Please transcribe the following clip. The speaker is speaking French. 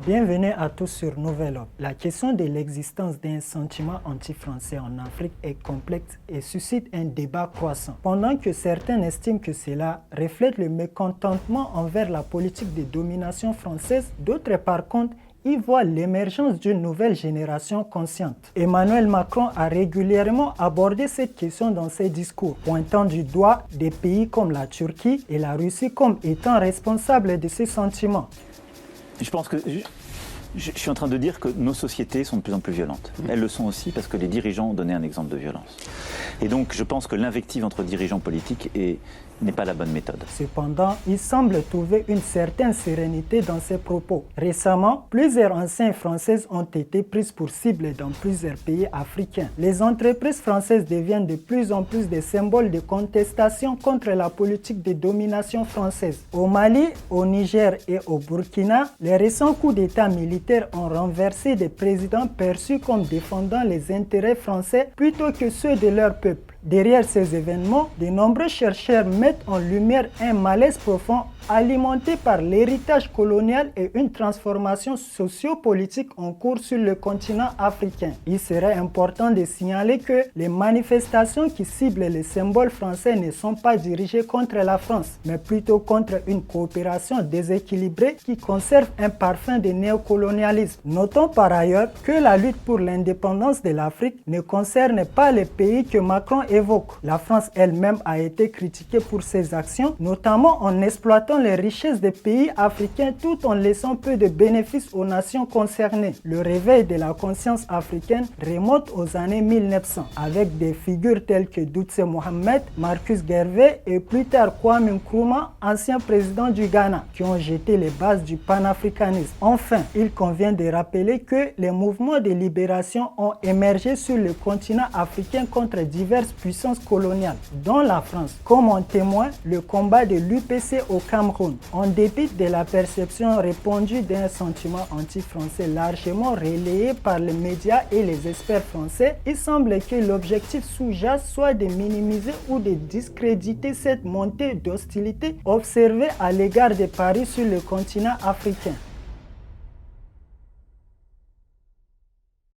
Bienvenue à tous sur Nouvelle Op. La question de l'existence d'un sentiment anti-français en Afrique est complexe et suscite un débat croissant. Pendant que certains estiment que cela reflète le mécontentement envers la politique de domination française, d'autres par contre y voient l'émergence d'une nouvelle génération consciente. Emmanuel Macron a régulièrement abordé cette question dans ses discours, pointant du doigt des pays comme la Turquie et la Russie comme étant responsables de ces sentiments. Je pense que je suis en train de dire que nos sociétés sont de plus en plus violentes. Elles le sont aussi parce que les dirigeants ont donné un exemple de violence. Et donc je pense que l'invective entre dirigeants politiques n'est pas la bonne méthode. Cependant, il semble trouver une certaine sérénité dans ses propos. Récemment, plusieurs enseignes françaises ont été prises pour cible dans plusieurs pays africains. Les entreprises françaises deviennent de plus en plus des symboles de contestation contre la politique de domination française. Au Mali, au Niger et au Burkina, les récents coups d'État militaires ont renversé des présidents perçus comme défendant les intérêts français plutôt que ceux de leur peuple. Derrière ces événements, de nombreux chercheurs mettent en lumière un malaise profond alimenté par l'héritage colonial et une transformation sociopolitique en cours sur le continent africain. Il serait important de signaler que les manifestations qui ciblent les symboles français ne sont pas dirigées contre la France, mais plutôt contre une coopération déséquilibrée qui conserve un parfum de néocolonialisme. Notons par ailleurs que la lutte pour l'indépendance de l'Afrique ne concerne pas les pays que Macron évoque. La France elle-même a été critiquée pour ses actions, notamment en exploitant les richesses des pays africains tout en laissant peu de bénéfices aux nations concernées. Le réveil de la conscience africaine remonte aux années 1900 avec des figures telles que Dutse Mohamed, Marcus Garvey et plus tard Kwame Nkrumah, ancien président du Ghana, qui ont jeté les bases du panafricanisme. Enfin, il convient de rappeler que les mouvements de libération ont émergé sur le continent africain contre diverses puissances coloniales, dont la France, comme en témoigne le combat de l'UPC au Cameroun. En dépit de la perception répandue d'un sentiment anti-français largement relayé par les médias et les experts français, il semble que l'objectif sous-jacent soit de minimiser ou de discréditer cette montée d'hostilité observée à l'égard de Paris sur le continent africain.